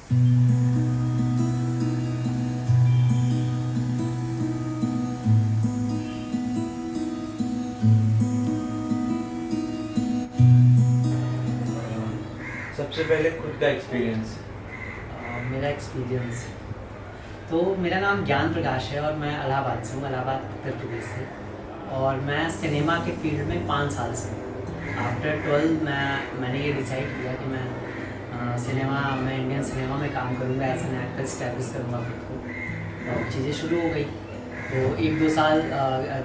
सबसे पहले खुद का एक्सपीरियंस। मेरा एक्सपीरियंस तो मेरा नाम ज्ञान प्रकाश है और मैं इलाहाबाद से हूँ, इलाहाबाद उत्तर प्रदेश से। और मैं सिनेमा के फील्ड में 5 साल से हूँ। आफ्टर 12 मैंने ये डिसाइड किया कि मैं इंडियन सिनेमा में काम करूँगा, एज एन एक्टर स्टैब्लिश करूँगा खुद को। और चीज़ें शुरू हो गई। तो 1-2 साल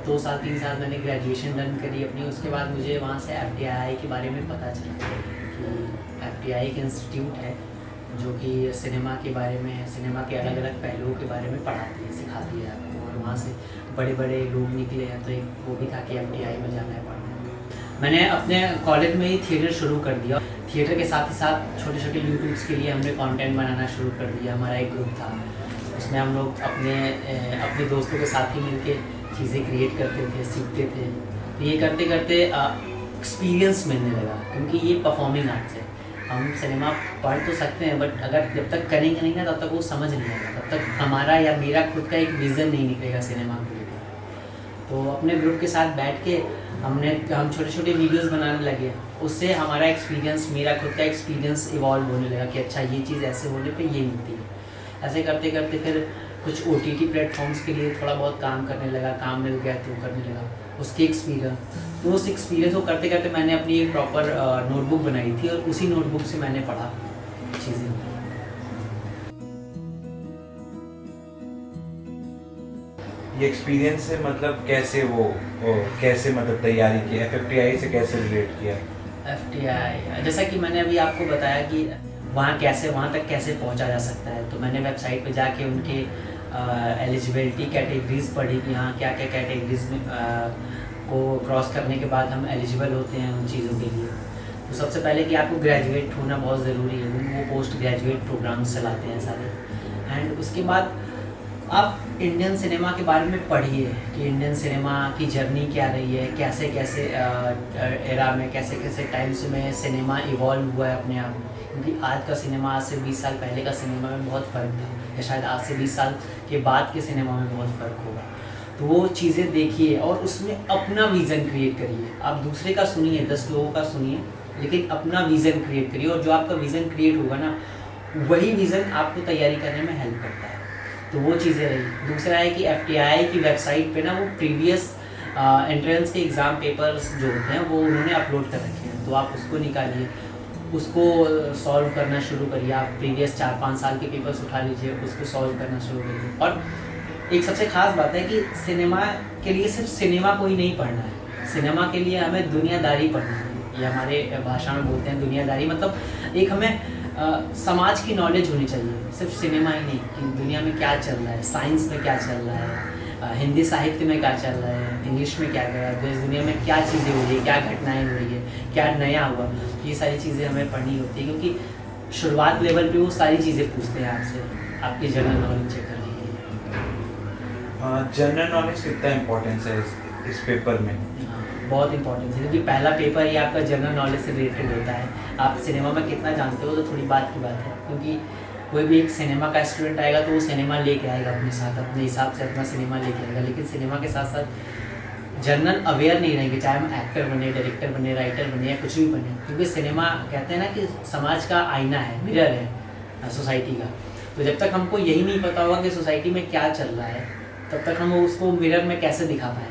2 साल 3 साल मैंने ग्रेजुएशन डन करी अपनी। उसके बाद मुझे वहाँ से FTII के बारे में पता चला कि FTII एक इंस्टीट्यूट है जो कि सिनेमा के बारे में, सिनेमा के अलग अलग पहलुओं के बारे में पढ़ाती है, सिखाती है आपको। और वहाँ से बड़े बड़े लोग निकले हैं, तो एक वो भी था कि FTII में जाना है पढ़ने। मैंने अपने कॉलेज में ही थिएटर शुरू कर दिया। थिएटर के साथ ही साथ छोटे छोटे यूट्यूब्स के लिए हमने कंटेंट बनाना शुरू कर दिया। हमारा एक ग्रुप था, उसमें हम लोग अपने दोस्तों के साथ ही मिलके चीज़ें क्रिएट करते थे, सीखते थे। तो ये करते करते एक्सपीरियंस मिलने लगा, क्योंकि ये परफॉर्मिंग आर्ट्स है। हम सिनेमा पढ़ तो सकते हैं, बट अगर जब तक करेंगे नहीं ना, तब तक वो समझ नहीं आएगा, तब तक हमारा या मेरा खुद का एक विज़न नहीं निकलेगा सिनेमा को लेकर। तो अपने ग्रुप के साथ बैठ के हम छोटे छोटे वीडियोस बनाने लगे। उससे हमारा एक्सपीरियंस, मेरा खुद का एक्सपीरियंस इवॉल्व होने लगा कि अच्छा ये चीज़ ऐसे होने पे ये मिलती है। ऐसे करते करते फिर कुछ OTT प्लेटफॉर्म्स के लिए थोड़ा बहुत काम करने लगा, काम मिल गया तो करने लगा। उसके एक्सपीरियंस, तो उस एक्सपीरियंस को करते करते मैंने अपनी एक प्रॉपर नोटबुक बनाई थी, और उसी नोटबुक से मैंने पढ़ा चीज़ें। ये एक्सपीरियंस से मतलब कैसे मतलब तैयारी की, FTII से कैसे रिलेट किया? FTII जैसा कि मैंने अभी आपको बताया कि वहाँ तक कैसे पहुँचा जा सकता है। तो मैंने वेबसाइट पे जाके उनके एलिजिबिलिटी कैटेगरीज पढ़ी कि हाँ क्या क्या कैटेगरीज में को क्रॉस करने के बाद हम एलिजिबल होते हैं उन चीज़ों के लिए। तो सबसे पहले कि आपको ग्रेजुएट होना बहुत ज़रूरी है। वो पोस्ट ग्रेजुएट प्रोग्राम्स चलाते हैं सारे। एंड उसके बाद आप इंडियन सिनेमा के बारे में पढ़िए कि इंडियन सिनेमा की जर्नी क्या रही है, कैसे कैसे एरा में, कैसे कैसे टाइम्स में सिनेमा इवॉल्व हुआ है अपने आप में। क्योंकि आज का सिनेमा आज से 20 साल पहले का सिनेमा में बहुत फ़र्क था, या शायद आज से 20 साल के बाद के सिनेमा में बहुत फ़र्क होगा। तो वो चीज़ें देखिए और उसमें अपना विज़न क्रिएट करिए। आप दूसरे का सुनिए, 10 लोगों का सुनिए, लेकिन अपना विज़न क्रिएट करिए। और जो आपका विज़न क्रिएट होगा ना, वही विज़न आपको तैयारी करने में हेल्प करता है। तो वो चीज़ें रही। दूसरा है कि FTII की वेबसाइट पे ना वो प्रीवियस एंट्रेंस के एग्ज़ाम पेपर्स जो होते हैं वो उन्होंने अपलोड कर रखे हैं। तो आप उसको निकालिए, उसको सॉल्व करना शुरू करिए। आप प्रीवियस 4-5 साल के पेपर्स उठा लीजिए, उसको सॉल्व करना शुरू करिए। और एक सबसे ख़ास बात है कि सिनेमा के लिए सिर्फ सिनेमा को ही नहीं पढ़ना है, सिनेमा के लिए हमें दुनियादारी पढ़ना है। ये हमारे भाषा में बोलते हैं दुनियादारी, मतलब एक हमें समाज की नॉलेज होनी चाहिए, सिर्फ सिनेमा ही नहीं कि दुनिया में क्या चल रहा है, साइंस में क्या चल रहा है, हिंदी साहित्य में क्या चल रहा है, इंग्लिश में क्या कर रहा है, देश दुनिया में क्या चीज़ें हो रही है, क्या घटनाएं हो रही है, क्या नया हुआ। ये सारी चीज़ें हमें पढ़नी होती है, क्योंकि शुरुआत लेवल पे वो सारी चीज़ें पूछते हैं आपसे, आपकी जनरल नॉलेज चेक करने के लिए। जनरल नॉलेज कितना इम्पोर्टेंस है इस पेपर में? बहुत इंपॉर्टेंस है, क्योंकि पहला पेपर ही आपका जनरल नॉलेज से रिलेटेड होता है। आप सिनेमा में कितना जानते हो तो थोड़ी बात की बात है, क्योंकि कोई भी एक सिनेमा का स्टूडेंट आएगा तो वो सिनेमा लेके आएगा अपने साथ, अपने हिसाब से अपना सिनेमा लेके आएगा। लेकिन सिनेमा के साथ साथ जनरल अवेयर नहीं रहेंगे, चाहे हम एक्टर बने, डायरेक्टर बने, राइटर बने या कुछ भी बने। क्योंकि सिनेमा कहते हैं ना कि समाज का आईना है, मिरर है सोसाइटी का। तो जब तक हमको यही नहीं पता होगा कि सोसाइटी में क्या चल रहा है, तब तक हम उसको मिरर में कैसे दिखा पाएंगे।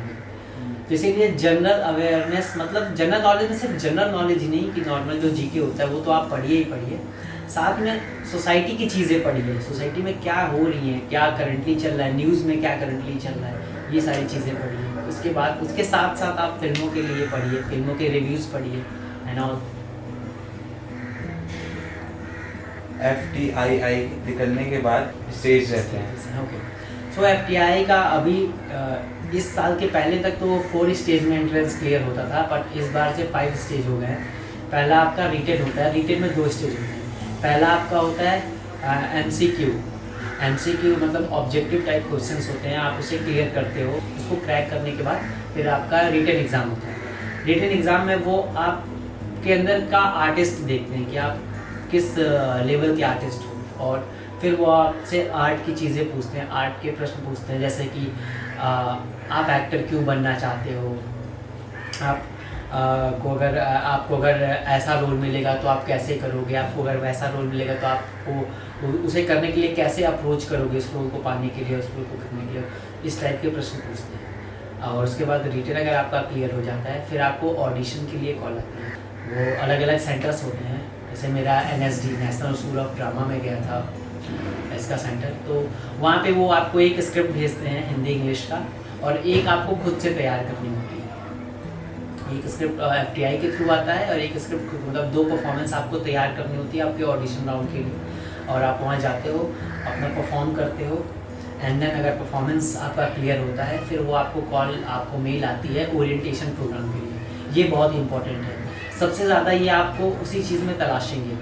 तो इसीलिए जनरल अवेयरनेस, मतलब जनरल नॉलेज में सिर्फ जनरल नॉलेज ही नहीं कि नॉर्मल जो GK होता है वो तो आप पढ़िए ही पढ़िए, साथ में सोसाइटी की चीज़ें पढ़िए। सोसाइटी में क्या हो रही हैं, क्या करंटली चल रहा है, न्यूज़ में क्या करंटली चल रहा है, ये सारी चीज़ें पढ़िए। उसके बाद उसके साथ साथ आप फिल्मों के लिए पढ़िए, फिल्मों के रिव्यूज़ पढ़िए एंड ऑल। FTII निकलने के बाद स्टेज रहते हैं। ओके, सो FTII का अभी इस साल के पहले तक तो 4 स्टेज में एंट्रेंस क्लियर होता था, बट इस बार से 5 स्टेज हो गए हैं। पहला आपका रिटेन होता है, रिटेन में 2 स्टेज होते हैं। पहला आपका होता है MCQ मतलब ऑब्जेक्टिव टाइप क्वेश्चंस होते हैं, आप उसे क्लियर करते हो। उसको क्रैक करने के बाद फिर आपका रिटेन एग्ज़ाम होता है। रिटेन एग्ज़ाम में वो आपके अंदर का आर्टिस्ट देखते हैं कि आप किस लेवल के आर्टिस्ट हो, और फिर वो आपसे आर्ट की चीज़ें पूछते हैं, आर्ट के प्रश्न पूछते हैं, जैसे कि आप एक्टर क्यों बनना चाहते हो, आपको अगर ऐसा रोल मिलेगा तो आप कैसे करोगे, आपको अगर वैसा रोल मिलेगा तो आपको उसे करने के लिए कैसे अप्रोच करोगे, इस रोल को पाने के लिए, उस रोल को करने के लिए, इस टाइप के प्रश्न पूछते हैं। और उसके बाद रिटन अगर आपका क्लियर हो जाता है, फिर आपको ऑडिशन के लिए कॉल आते हैं। वो अलग अलग सेंटर्स होते हैं, जैसे मेरा NSD national school of drama में गया था इसका सेंटर, तो वहाँ पे वो आपको एक स्क्रिप्ट भेजते हैं हिंदी इंग्लिश का, और एक आपको खुद से तैयार करनी होती है। एक स्क्रिप्ट FTI के थ्रू आता है और एक स्क्रिप्ट मतलब 2 परफॉर्मेंस आपको तैयार करनी होती है आपके ऑडिशन राउंड के लिए, और आप वहाँ जाते हो, अपना परफॉर्म करते हो, एंड देन अगर परफॉर्मेंस आपका क्लियर होता है, फिर वो आपको मेल आती है ओरिएंटेशन प्रोग्राम के लिए। ये बहुत इंपॉर्टेंट है, सबसे ज़्यादा ये आपको उसी चीज़ में तलाशेंगे,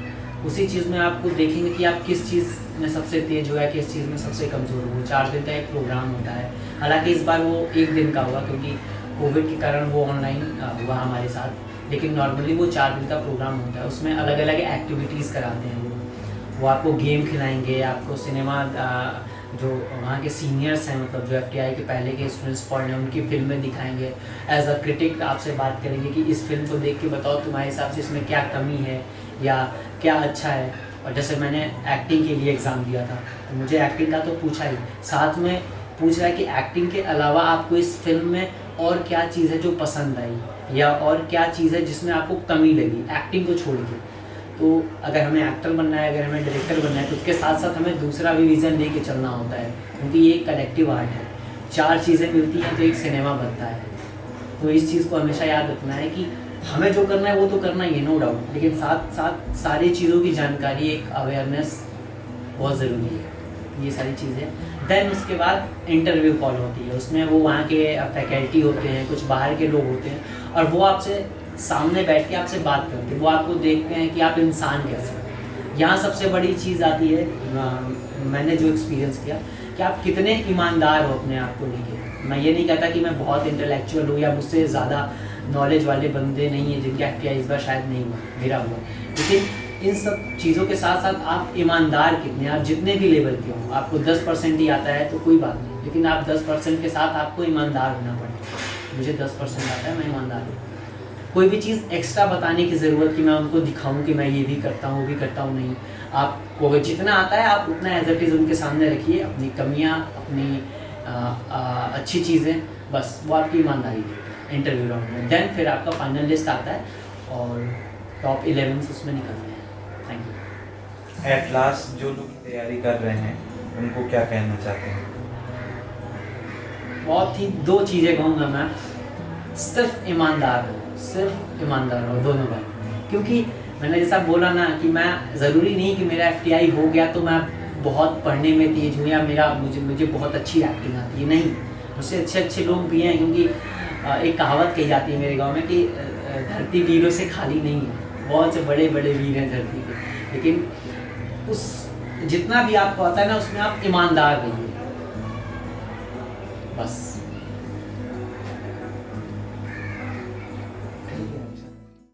उसी चीज़ में आपको देखेंगे कि आप किस चीज़ में सबसे तेज हो या किस चीज़ में सबसे कमज़ोर हो। 4 दिन का एक प्रोग्राम होता है, हालांकि इस बार वो 1 दिन का हुआ क्योंकि कोविड के कारण वो ऑनलाइन हुआ हमारे साथ, लेकिन नॉर्मली वो 4 दिन का प्रोग्राम होता है। उसमें अलग अलग एक्टिविटीज़ कराते हैं वो आपको गेम खिलाएंगे, आपको सिनेमा जो वहाँ के सीनियर्स हैं, मतलब जो FTI के पहले के स्टूडेंट्स पढ़ रहे हैं, उनकी फिल्में दिखाएंगे। एज अ क्रिटिक आपसे बात करेंगे कि इस फिल्म को देख के बताओ तुम्हारे हिसाब से इसमें क्या कमी है या क्या अच्छा है। और जैसे मैंने एक्टिंग के लिए एग्ज़ाम दिया था, तो मुझे एक्टिंग का तो पूछा ही, साथ में पूछ रहा है कि एक्टिंग के अलावा आपको इस फिल्म में और क्या चीज़ है जो पसंद आई, या और क्या चीज़ है जिसमें आपको कमी लगी एक्टिंग को छोड़ के। तो अगर हमें एक्टर बनना है, अगर हमें डायरेक्टर बनना है, तो उसके साथ साथ हमें दूसरा भी विज़न लेके चलना होता है, क्योंकि ये एक कलेक्टिव आर्ट है। 4 चीज़ें मिलती हैं तो एक सिनेमा बनता है। तो इस चीज़ को हमेशा याद रखना है कि हमें जो करना है वो तो करना ही है, नो डाउट, लेकिन साथ साथ सारी चीज़ों की जानकारी, एक अवेयरनेस बहुत ज़रूरी है। ये सारी चीज़ें। देन उसके बाद इंटरव्यू कॉल होती है, उसमें वो वहाँ के फैकल्टी होते हैं, कुछ बाहर के लोग होते हैं, और वो आपसे सामने बैठ के आपसे बात करते हैं, वो आपको देखते हैं कि आप इंसान कैसे हैं। यहाँ सबसे बड़ी चीज़ आती है, मैंने जो एक्सपीरियंस किया, कि आप कितने ईमानदार हो अपने आप को लेके। मैं ये नहीं कहता कि मैं बहुत इंटेलेक्चुअल हूँ या मुझसे ज़्यादा नॉलेज वाले बंदे नहीं हैं जिनके FTI इस बार शायद नहीं हुआ, मेरा हुआ, लेकिन इन सब चीज़ों के साथ साथ आप ईमानदार कितने, आप जितने भी लेवल के हों, आपको 10% ही आता है तो कोई बात नहीं, लेकिन आप 10% के साथ आपको ईमानदार होना पड़ेगा। मुझे 10% आता है, मैं ईमानदार हूँ। कोई भी चीज़ एक्स्ट्रा बताने की ज़रूरत कि मैं उनको दिखाऊं कि मैं ये भी करता हूँ वो भी करता हूँ, नहीं। आपको जितना आता है आप उतना एज इट इज़ उनके सामने रखिए, अपनी कमियाँ, अपनी अच्छी चीज़ें, बस वो आपकी ईमानदारी है इंटरव्यू राउंड में। देन फिर आपका फाइनल लिस्ट आता है और टॉप 11 उसमें निकलते हैं। Thank you. एट लास्ट जो लोग तैयारी कर रहे हैं उनको क्या कहना चाहते हैं? बहुत ही 2 चीज़ें कहूँगा मैं, सिर्फ ईमानदार हो, सिर्फ ईमानदार हो दोनों बार। क्योंकि मैंने जैसा बोला ना कि मैं ज़रूरी नहीं कि मेरा FTI हो गया तो मैं बहुत पढ़ने में तेज हूँ या मुझे बहुत अच्छी एक्टिंग आती है, नहीं। उससे अच्छे लोग भी हैं, क्योंकि एक कहावत कही जाती है मेरे गांव में कि धरती वीरों से खाली नहीं है, बहुत से बड़े बड़े वीर हैं धरती पे, लेकिन उस जितना भी आपको आता है ना उसमें आप ईमानदार रहिए, बस।